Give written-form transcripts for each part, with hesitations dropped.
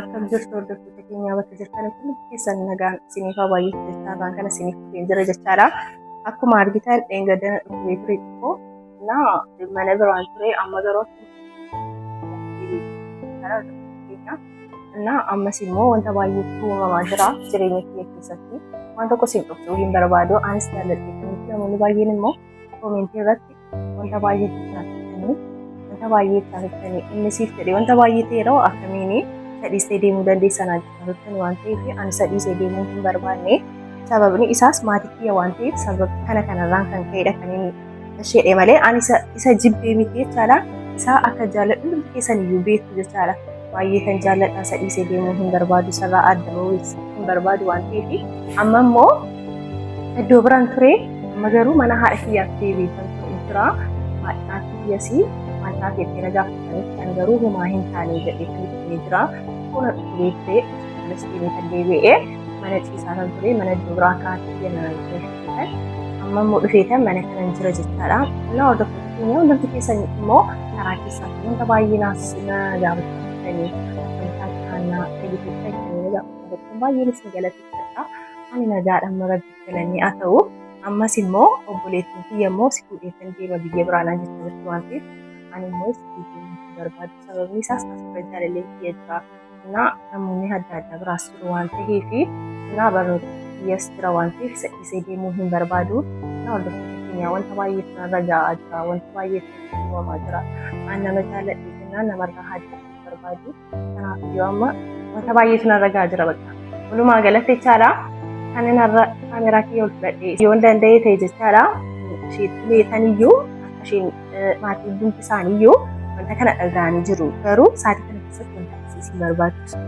Akkam jirtu hordoftoota keenyaa bakka jirtanitti nuti keessan nagaan isiniif haa baay'atu jechaadhaan kana isiniif dhufeen jira jechaadha. Akkuma argitan dheengadana dhufee ture xiqqoo mana biraan ture amma garuu ammas immoo wanta baay'eetu uumamaa jira jireenya kiyya keessatti waan tokko isin dhuftuu hin barbaadu anis jaalladheetti namoonni baay'een immoo koomentii irratti wanta baay'eetu taasisanii wanta baay'eetu taasisanii inni siif jedhee wanta baay'ee ta'eeroo akkamiini sadhiistee deemuu dandeessan ajjabatan waan ta'eef ani sadhiisee deemuu hin barbaanne sababni isaas maatii kiyya waan ta'eef sababa kanarraan kan ka'edha kan inni ishee malee ani isa jibbee miti jechaadha isa akka jaalladhu hundi keessan iyyuu beektu jechaadha baay'ee kan jaalladha sadhiisee deemuu hin barbaadu sarraa adda bahuu hin barbaadu waan ta'eef amma immoo iddoo biraan ture amma garuu mana haadha kiyyaaf deebi'ee kan jira haadha kiyyasii Mata keetti gaafatanitti kan garuu homaa hin taane jedhee kan jira. Kun dhufee ministeerri kan deebi'ee mana ciisaa kan ture mana duraa kaasee jennaan kan amma immoo dhufeetan mana kana jira jechaadha. Naa hordoftoota keenya hundumti keessan immoo karaa keessatti wanta baay'ee naasisina gaafatanii wanta kaannaa fayyadamuudhaan kan gaafatanii baay'ee isin galateeffadha. Ani nagaadhaan marabbii galanii haa ta'u ammas immoo obboleettiin kiyya immoo si fuudheetan deema biyya biraanaa jechuudha waan ta'eef ani immoo itti barbaadu sababni isaas asirra jaalallee kiyya jira namoonni adda addaa biraas jiru waan ta'eef barnoota kiyyas jira waan ta'eef sadhiisee deemuu hin barbaadu hordoftoota keenya wanta baay'eetu narra ga'aa jira wanta baay'eetu uumamaa jira ani nama jaalladhe jennaan namarraa haadha hin barbaadu kanaafuu amma wanta baay'eetu narra ga'aa jira bakka walumaa galatti jechaadha kan narra kaameeraa kiyya ol fudhadhee yoo danda'e ta'e jechaadha isheetti meetaniyyuu isheen maatiin hundi isaaniiyyuu wanta kana dhaga'anii jiru garuu sa'aatii kana keessatti wanta akkasii barbaachisu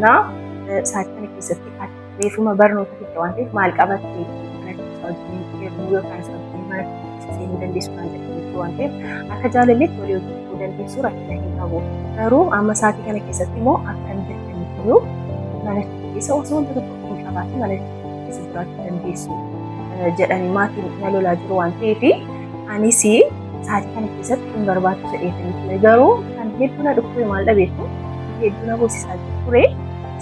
sa'aatii kana keessatti reefuma barnoota fidda waan ta'eef maal qabattee mana keessaa wajjin yeroo yookaan isa wajjin mana seenuu dandeessu kan jedhamu waan ta'eef akka jaalalleetti walii hojjechuu dandeessu rakkina hin qabu garuu amma sa'aatii kana keessatti immoo akkam jettaniiyyuu mana keessa osoo wanta tokko hin qabaatin mana keessa jiraachuu dandeessu jedhanii maatiin na lolaa jiru waan ta'eef anis sa'aatii kana keessatti hin barbaadu jedheetanii garuu kan hedduu na dhukkube maal dhabeetu hedduu na boosisaa ture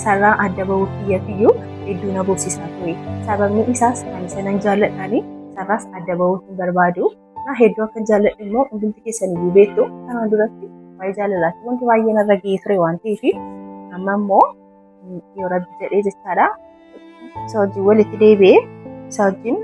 sarraa adda bahuu kiyyaatiyyuu hedduu na boosisaa ture sababni isaas kan isa nan jaalladhaani sarraas adda bahuu hin barbaadu hedduu akka jaalladhu immoo hundumti keessaniyyuu beektu kanaan duratti waa'ee jaalalaatti wanti baay'ee narra ga'ee ture waan ta'eef amma immoo yoo rabbi jedhee jechaadha isa wajjin walitti deebi'ee isa wajjin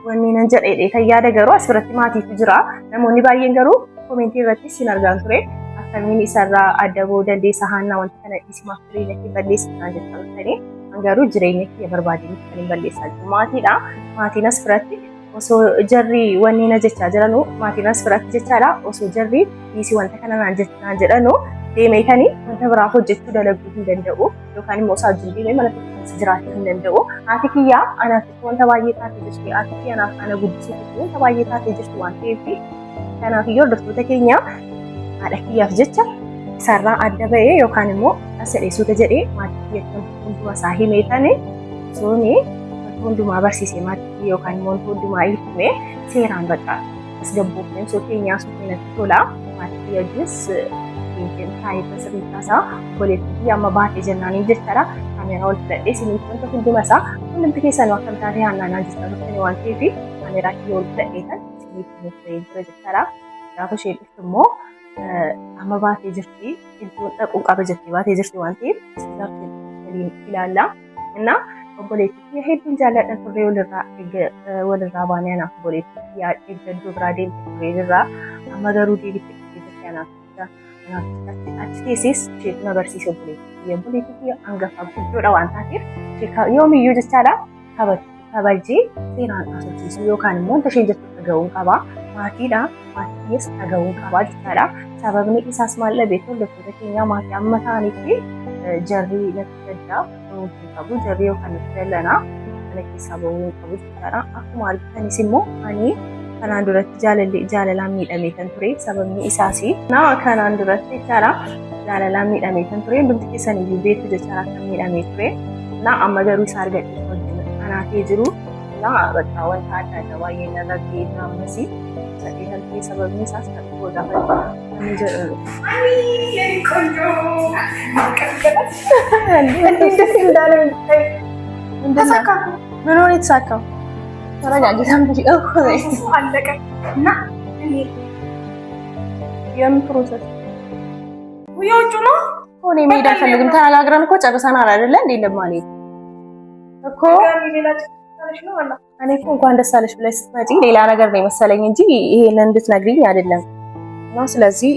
wanni nan jedhee kan yaada garuu asirratti maatiitu jira namoonni baay'een garuu koomentii irratti sin argaan ture akkamiin isarraa adda bahuu dandeessa haannaa wanta kana isimaaf jireenya kee balleessinaa jettanii garuu jireenya kee barbaadanii kan hin balleessaa jiru maatiidha maatiin as biratti osoo jarri wanni na jechaa jiranu maatiin as biratti jechaadha osoo jarri dhiisii wanta kana naan jedhanu deemeetanii wanta biraa hojjechuu dalaguu hin danda'u yookaan immoo isaa wajjin deemee mana tokko jiraachuu hin danda'u. Haati kiyyaa anaaf wanta baay'ee taatee jirti. Haati kiyyaa anaaf ana guddisuuf wanta baay'ee taatee jirti waan ta'eef kanaaf iyyuu hordoftoota keenya haadha kiyyaaf jecha isarraa adda bahee yookaan immoo as jedheessuuta jedhee maatii kiyya hundumaa isaa himeetanii sooni wanta hundumaa barsiisee maatii kiyya yookaan immoo wanta hundumaa himee seeraan bakka as gabbuufnee osoo keenyaa osoo keenyatti tola maatii kiyya wajjis taa'ee tasirrii taasaa obboleettii amma baatee jennaanii jechaadha. Kaameeraa ol fudhadhee isiniif wanta hunduma isaa hundumti keessanuu akkam taatee haannaan jirtan waan ta'eef kaameeraa kiyya ol fudhadhee kan isiniif turee jira jechaadha. Gaafa isheen dhuftu immoo amma baatee jirti iddoon dhaquu qaba jettee baatee jirti waan ta'eef isaaf waliin ilaalla. Innaa obboleettii kiyya hedduun jaalladha turree walirraa baanee anaaf obboleettii kiyya iddoo biraa deemte turree jirra. Amma garuu deebitti dhufee anaaf achi teessis isheetu na barsiise obboleettii kiyya hangafaa guddoodha waan taateef yoomiyyuu jechaadha kabajee seeraan haasofsiisuu yookaan immoo wanta isheen jettu dhaga'uun qaba maatiidha maatii kiyyas dhaga'uun qaba jechaadha sababni isaas maal dhabeetu hordoftoota keenyaa maatii amma ta'anitti jarri natti gaddaa hin qabu jarri yookaan natti dallanaa mana keessaa bahuu hin qabu jechaadha akkuma argitanis immoo ani kanaan duratti jaalalaan miidhamee kan ture sababni isaas kanaan duratti jechaadha jaalalaan miidhamee kan ture hundumti keessaniyyuu beektu jechaadha kan miidhamee ture amma garuu isa argadhee wajjin kanaafee jiru እና በቃ ወንታ አዳዳ ባየነ ረጌና መሲ ሰዲህል ሰበብ ሚሳስ ተቆዳ አይ የቆንጆ እንዴት እንዳለ ተሳካ ምን ሆነ የተሳካው ተረጋጊ ታምጪ እኮ አለቀ እና የምን ፕሮሰስ ወይውጭ ነው ሆኔ ሜዳ ፈልግም ተነጋግረን እኮ ጨርሰናል አይደለ እንዴ ለማለት እኮ እኔ እኮ እንኳን ደስ አለሽ ብለሽ ስትመጪ ሌላ ነገር ነው መሰለኝ እንጂ ይሄንን እንድትነግሪኝ አይደለም ነው ስለዚህ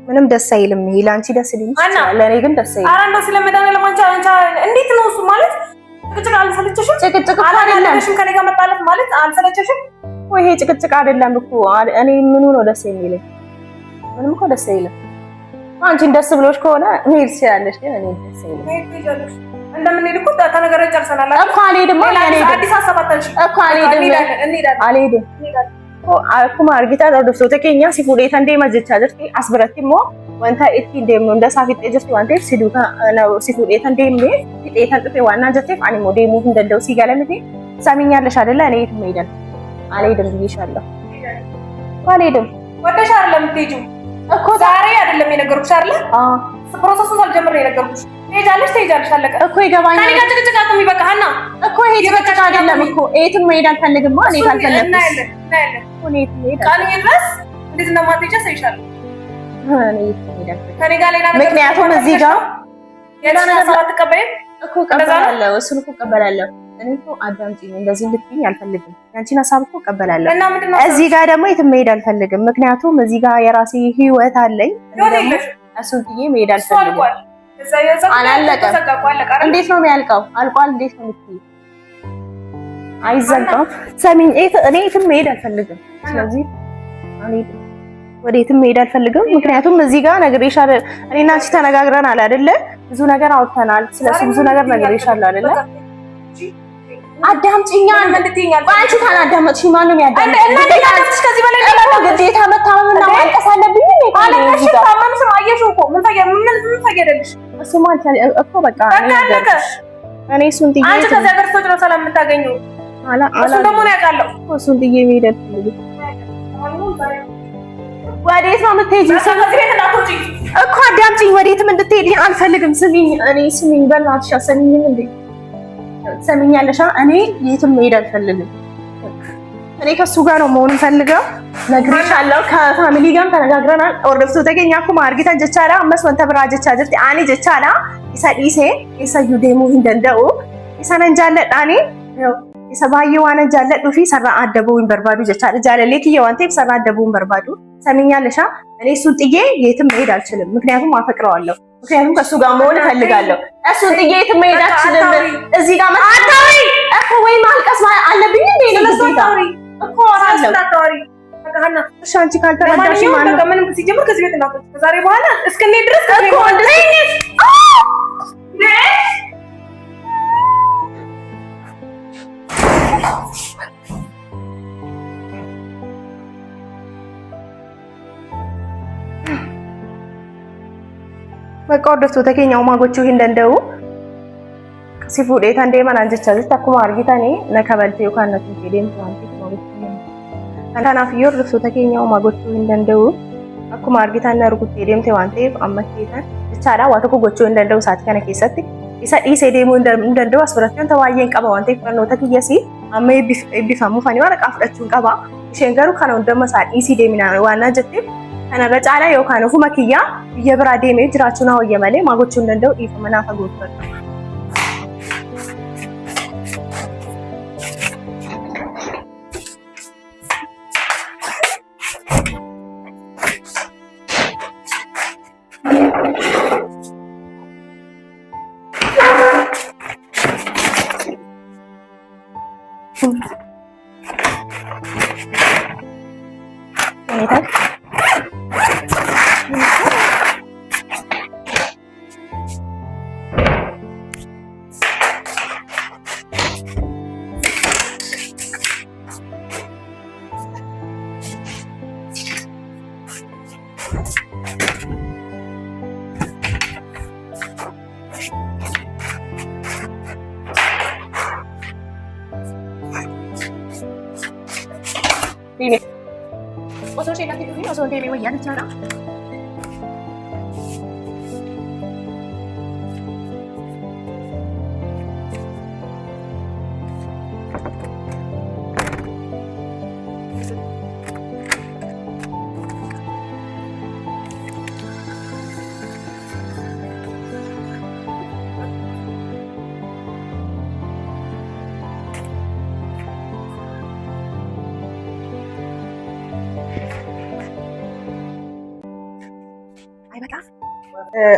ምንም ደስ አይልም ይሄ ላንቺ ደስ ይልኝ ለኔ ግን ደስ አይልም አረ እንደው ስለመዳን ለማንቻ እንዴት ነው እሱ ማለት ጭቅጭቅ አልሰለቸሽም ጭቅጭቅ አይደለም ከኔ ጋር መጣላት ማለት አልሰለቸሽም ወይ ይሄ ጭቅጭቅ አይደለም እኮ እኔ ምኑ ነው ደስ የሚለኝ ምንም እኮ ደስ አይልም አንቺን ደስ ብሎሽ ከሆነ ሄድ ሲያለሽ ግን እኔ ደስ አይልም እንደምንሄድ እኮ ተነገረን ጨርሰናል እኮ አልሄድም አዲስ ሀሳብ አታንሺ እኮ አልሄድም akkuma argitan hordoftoota keenya si fuudheetan deema jechaa jirti as biratti immoo wanta ittiin deemnu hunda isaa fixee jirti waan ta'eef si fuudheetan deemnee fixeetan dhufe waan naan jetteef ani immoo deemuu hin danda'u si gala miti ሰሚኛለሽ አይደለ እኔ የትም አልሄድም ብዬሻለሁ አልሄድም ወደሽ አይደለም የምትሄጂው እኮ ዛሬ አይደለም የነገርኩሽ አይደለ ፕሮሰሱን ሳልጀምር ነው የነገርኩሽ ትሄጃለሽ አለቀ እኮ ይገባኛል ከኔ ጋር ጭቅጭቅ አቁሚ በቃ ሀና እኮ ይሄ ጭቅጭቅ አይደለም እኮ የትም መሄድ አልፈልግም እኔ ካልፈለግኩ እናያለን እኔ ትሄድ ቃል ይድረስ እንዴት እንደማትሄጂ አሳይሻለሁ እኔ ትሄድ ከኔ ጋር ሌላ ነገር ምክንያቱም እዚህ ጋር የላና ሰዓት ተቀበይ እኮ ቀበላለሁ እሱን እኮ ቀበላለሁ እኔ እኮ አዳምጪኝ እንደዚህ ልትይኝ አልፈልግም ያንቺን ሀሳብ እኮ ቀበላለሁ እዚህ ጋር ደግሞ የትም መሄድ አልፈልግም ምክንያቱም እዚህ ጋር የራሴ ህይወት አለኝ እሱን ጥዬ መሄድ አልፈልግም አላለቀም እንዴት ነው የሚያልቀው አልቋል እንዴት ነው የምትይኝ አይዘጋም ሰሚኝ እኔ የትም መሄድ አልፈልግም ስለዚህ አልሄድም ወዴትም መሄድ አልፈልግም ምክንያቱም እዚህ ጋር ነግሬሻለሁ እኔና አንቺ ተነጋግረናል አይደለ ብዙ ነገር አውጥተናል ስለዚህ ብዙ ነገር ነግሬሻለሁ አይደለ አዳምጪኝ አንቺ ካላዳመጥሽ ማን ነው የሚያዳምጥሽ እና ለታጥሽ ከዚህ በላይ ግዴታ መታመምና ማልቀስ አለብኝ እንዴ አለሽ ታመምሽ አየሽው እኮ ምን ታገደልሽ እሱማ እኮ በቃ እኔ እሱን ጥዬ አንቺ ከዛ ጋር ስትወጪ ነው ሰላም የምታገኘው እሱን ደግሞ ነው ያውቃለሁ እሱን ጥዬ መሄድ አልፈልግም ወዴት ነው የምትሄጂው እኮ አዳምጪኝ ወዴትም እንድትሄጂ አልፈልግም ስሚኝ በእናትሽ አሰሚኝም እንዴ ሰሚኛለሽ እኔ የትም መሄድ አልፈልግም እኔ ከሱ ጋር ነው መሆን ፈልገው ነግሬሻለሁ ከፋሚሊ ጋር ተነጋግረናል ኦርደፍቶ ተገኛ ኩማ አርጊታ ጀቻላ አመስ ወንተ ብራ ጀቻ ጀርቲ አኒ ጀቻላ ኢሳዲሴ ኢሳዩ ደሙ እንደንደው ኢሳነን ጃለዳኒ ኢሰባዩ ዋነ ጃለዱ ፊ ሰራ አደቡን በርባዱ ጀቻላ ጃለሌክ የዋንቴ ሰራ አደቡን በርባዱ ሰሚኛለሽ እኔ እሱን ጥዬ የትም መሄድ አልችልም ምክንያቱም አፈቅረዋለሁ ምክንያቱም ከሱ ጋር መሆን እፈልጋለሁ እሱን ጥዬ የትም መሄድ አልችልም እዚህ ጋር አታሪ እኮ ወይ ማልቀስ አለብኝ እንዴ ነው እኮ አታሪ ተጋና እሺ አንቺ ካልተረዳሽ ማን ነው ምንም ሲጀምር ከዚህ ቤት እናት ከዛሬ በኋላ እስከኔ ድረስ እኮ እንደዚህ በቃ ወደሱ ተገኛው ማጎቹ እንደንደው ሲፉዴታ እንደማን አንጀቻለች ታኩማ አርጊታኔ ነከበልቴው ካነቱ ሄደን ታንቲ ነው አንታና ፍዮር ወደሱ ተገኛው ማጎቹ እንደንደው አኩማ አርጊታና ርጉት ሄደን ተዋንቴ አመቴታ ቻላ ዋተኮ ጎቹ እንደንደው ሳት ከነ ከሰት ኢሳ ኢሴ ደሞ እንደንደው አስፈራተን ተዋየን ቀባ ዋንቴ ፈኖ ተክየሲ አመ ቢፋሙ ፈኒ ወረቃ ፍዳቹን ቀባ ሸንገሩ ካነው እንደመሳ ኢሲ ደሚና ዋና ጀቴ kana racala yookaan ofuma kiyyaa biyya biraa deemee jiraachuu na hoyya malee maa gochuu hin danda'u dhiifama naaf gootadha. Deeme. Osoo isheen natti dhufin osoo deemee wayyaa jechaadha.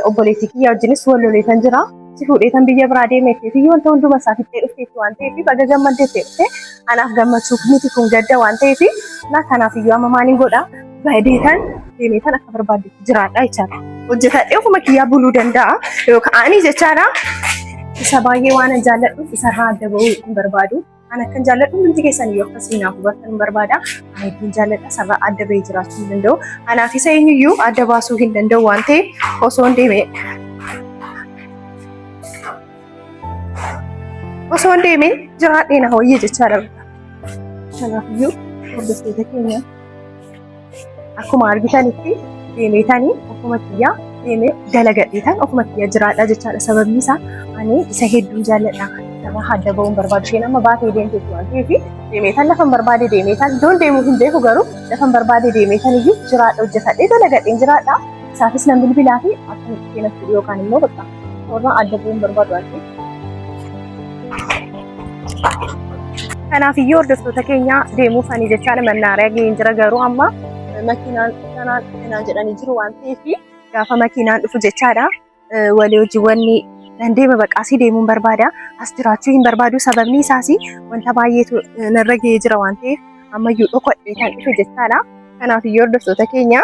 Obboleettii kiyyaa wajjinis wal loleetan jira. Si fuudheetan biyya biraa deemeetii fi wanta hunduma isaa fixee dhufteetti waan ta'eef baga gammaddeetti dhufte anaaf gammachuu miti kun gadda waan ta'eef na kanaaf iyyuu amma maaliin godha baay'eetan deemeetan akka barbaaddetti jiraadha jechaadha. Hojjetadhee ofuma kiyyaa buluu danda'a yookaan ani jechaadha. Isa baay'ee waan jaalladhuuf isarraa adda bahuu hin barbaadu. Ana kan jaalladhu hundi keessan iyyuu akkasii naaf hubattan hin barbaada. Ani ittiin jaalladha sarara adda bahee jiraachuu hin danda'u. Anaaf isa eenyuyyuu adda baasuu hin danda'u waan ta'eef osoo hin deemee jiraadhee na hooyyee jechaadha. Kanaafiyyuu hordoftoota keenya akkuma argitanitti deemeetanii ofuma kiyyaa deemee dalagadheetan ofuma kiyyaa jiraadha jechaadha. Sababni isaa ani isa hedduu jaalladha. Nama adda bahuun barbaadu isheen amma baatee deemteetti waan ta'eef deemeetan lafan barbaade deemeetan iddoon deemuu hin beeku garuu lafan barbaade deemeetan iyyuu jiraadha hojjetadhee dalagadheen jiraadha. Isaafis nan bilbilaa fi akka keenatti yookaan immoo bakka warra adda bahuun barbaadu waan ta'eef. Kanaafiyyuu hordoftoota keenya deemuuf ani jechaadha mannaariyaa ga'een jira garuu amma makiinaan kanaan jedhanii jiru waan ta'eef gaafa makiinaan dhufu jechaadha walii hojii wanni dandeema baqaasii deemuun barbaada. As jiraachuu hin barbaadu sababni isaas wanta baay'eetu narra ga'ee jira waan ta'eef ammayyuu dhokodhee kan dhufe jechaadha. Kanaafiyyuu hordoftoota keenya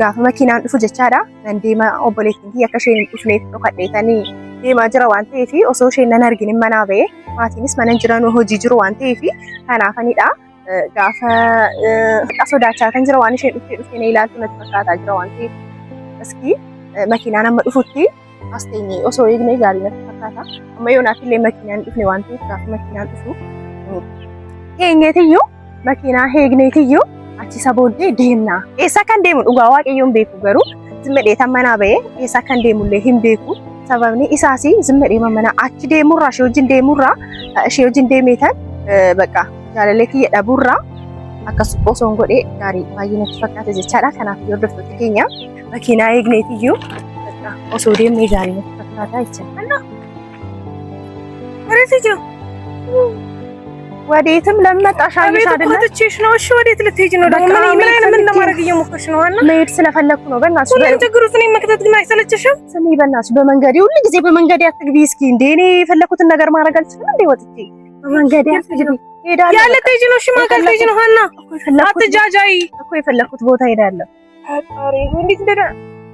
gaafa makiinaan dhufu jechaadha dandeema obboleettiin kiyya akka isheen hin dhufneef dhokodheetanii deemaa jira waan ta'eef osoo isheen nan argin manaa ba'ee maatiinis mana jiran hojii jiru waan ta'eef kanaafanidha. Gaafa sodaachaa kan jira waan isheen dhuftee ilaaltu natti fakkaataa jira waan ta'eef askii makiinaan amma dhufutti as teenyee osoo eegnee gaarii natti fakkaata. Amma yoonaaf illee makiinaan dhufne waan ta'eef gaafa makiinaan dhufu teenyeetiyyuu makiinaa eegneetiyyuu achisa booddee deemna. Eessa kan deemu dhugaa waaqayyoon beeku garuu zimmedheetan manaa ba'ee eessa kan deemullee hin beeku. Sababni isaas zimmedhee manaa achi deemurraa ishee wajjin deemeetan bakka jaalallee kiyya dhabuurraa akkas osoon godhee gaarii baay'ee natti fakkaata jechaadha. Kanaaf hordoftoota keenya makiinaa eegneetiyyuu osoo deemnee gaarii natti fakkaata jechaadha. Walitti jiru. ወዴትም ለመጣሽ አይሽ አይደለ? ወጥቼሽ ነው። እሺ ወዴት ልትሄጂ ነው ደግሞ? ምን ለማድረግ እየሞከርሽ ነው? አና መሄድ ስለፈለኩ ነው። በእናትሽ ሁሉ ችግሩት እኔ መክተት ግን አይሰለችሽም? ስሚ በእናትሽ በመንገዴ ሁሉ ጊዜ በመንገዴ አትግቢ እስኪ። እንዴ እኔ የፈለኩትን ነገር ማድረግ አልችልም እንዴ? ወጥቼ በመንገዴ አትግቢ ሄዳለሁ። ያለ ትሄጂ ነው። እሺ ማከል ትሄጂ ነው። ሀና አትጃጃይ እኮ የፈለኩት ቦታ ሄዳለሁ። አጣሪ እንዴት እንደዳ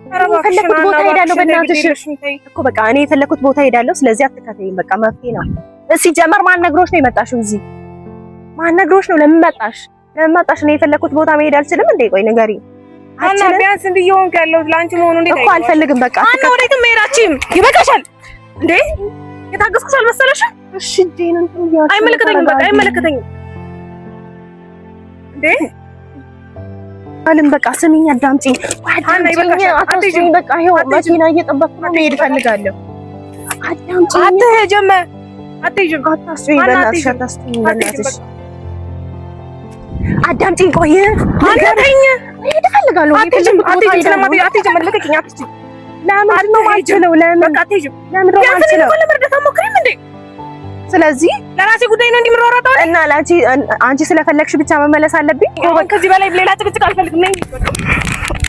የፈለኩት ቦታ ሄዳለሁ። በእናትሽ እኮ በቃ እኔ የፈለኩት ቦታ ሄዳለሁ። ስለዚህ አትከተይኝ። በቃ መፍትሄ ነው። ሲጀመር ማን ነግሮሽ ነው የመጣሽው እዚህ? ማን ነግሮሽ ነው? ለምን መጣሽ? እኔ የፈለኩት ቦታ መሄድ አልችልም እንዴ? ቆይ ንገሪኝ። አና ቢያንስ እንዲየውን ካለው ላንቺ መሆኑ እንዴ? እኮ አልፈልግም። በቃ አና ወዴትም መሄዳችም ይበቃሻል እንዴ? የታገስኩሽ አልመሰለሽም? እሺ ዲን እንትን ያው አይመለከተኝም። በቃ አይመለከተኝም እንዴ? አለም በቃ ስሚኝ፣ አዳምጪኝ። አና ይበቃሻል። በቃ ይሄው መኪና እየጠበቅኩ ነው፣ መሄድ እፈልጋለሁ። አዳምጪኝ። አትሄጂም አትሄጂም። አታስቢ በእናትሽ፣ አታስቢ በእናትሽ። አዳምጪኝ። ቆይ አትተኝ። መሄድ እፈልጋለሁ። አትሄጂም። ልቀቂኝ። አትሄጂም። ለምን ነው የማልችለው? ለምን በቃ አትሄጂም። ለምን ነው የማልችለው? ለመርዳት አትሞክሪም እንዴ? ስለዚህ ለራሴ ጉዳይ ነው እንደምሮራጣው እና አንቺ ስለፈለግሽ ብቻ መመለስ አለብኝ። ከዚህ በላይ ሌላ ጭቅጭቅ አልፈልግም። ነኝ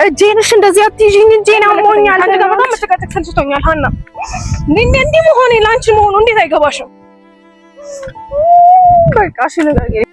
እጄንሽ እንደዚህ አትይዥኝ። እጄን አሞኛል። አንተ ጋር በጣም መጨቃጨቅ ሰልችቶኛል። ሀና እንዴ መሆኔ ላንቺ መሆኑ እንዴት አይገባሽም? በቃ እሺ ንገሪኝ።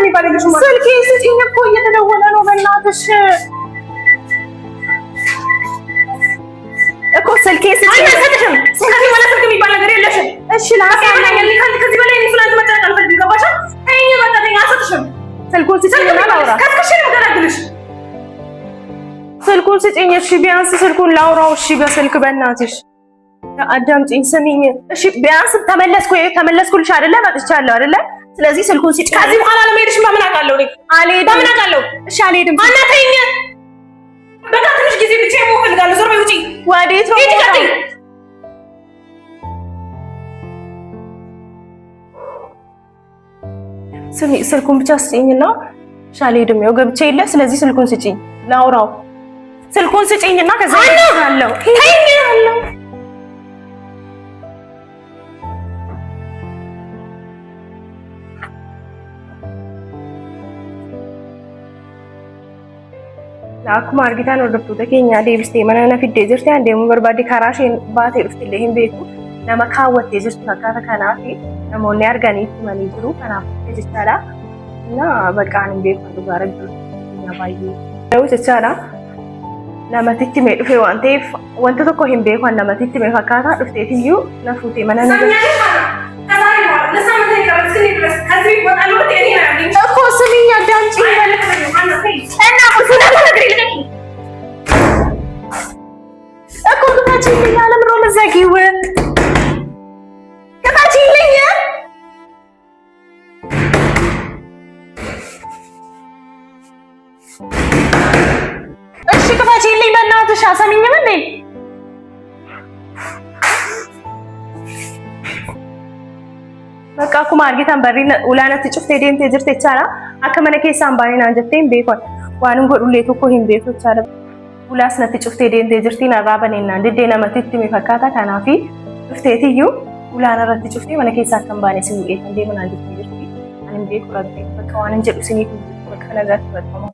የሚባልልሽ ማለት ስልኬ ስጪኝ እኮ እየተደወለ ነው በእናትሽ እኮ ስልኬ ስጪኝ አልሰጥሽም ስለዚህ ማለት ስልክ የሚባል ነገር የለሽም እሺ ላሳየኝ ከዚህ በላይ እኔ ስላንቺ መጨነቅ አልፈልግም ገባሽ ተይኝ በቃ ተይኝ አልሰጥሽም ስልኩን ስጪኝ እና ላውራ ከስከሽ ነው ገራግልሽ ስልኩን ስጪኝ እሺ ቢያንስ ስልኩን ላውራው እሺ በስልክ በእናትሽ አዳምጪኝ ስሚኝ እሺ ቢያንስ ተመለስኩልሽ አይደለ መጥቻለሁ አይደለ ስለዚህ ስልኩን ስጪኝ ከዚህ በኋላ ለመሄድሽ ማምን አውቃለሁ እኔ አልሄድም ማምን አውቃለሁ እሺ አልሄድም አናተኝ በቃ ትንሽ ጊዜ ብቻ እፈልጋለሁ ዞር በይ ውጪ ወዴት ነው ይትቀጥይ ስሚ ስልኩን ብቻ ስጪኝና እሺ አልሄድም ያው ገብቼ የለ ስለዚህ ስልኩን ስጪኝ ላውራው ስልኩን ስጪኝና ከዛ አለው ተይኛለሁ akkuma argitan hordoftoota keenya deebistee mana na fiddee jirti deemuu barbaade karaa isheen baatee dhuftillee hin beeku nama kaawwattee jirtu fakkaata kanaaf namoonni arganii himanii jiru kanaaf jechaadha na baqaan hin beeku dhugaa rabbii baay'ee ta'u jechaadha namatti himee dhufe waan ta'eef wanta tokko hin beeku namatti himee fakkaata dhufteetiyyuu na fuutee mana na እኮ ስሚኝ አዳምጪኝ እና ቁልፉን አትነግሪኝ እኮ ክፈቺልኝ ለምንድን ነው የምትዘጊው ክፈቺልኝ እሺ ክፈቺልኝ በእናትሽ አሰሚኝም እንዴ በቃ akkuma argitan barri ulaanatti cuftee deemtee jirte jechaadha akka mana keessaan baay'inaan jettee hin beekon waan godhullee tokko hin beeku jechaadha ulaas natti cuftee deemtee jirti narraa baneennaan diddee namatti itti mi fakkaata kanaafi dhufteetiyyuu ulaan irratti cuftee mana keessaa kan baane si bu'ee kan deemanaan jettee jirti ani hin beeku rabbi bakka waan hin jedhu siniif bakka nagaatti barbaama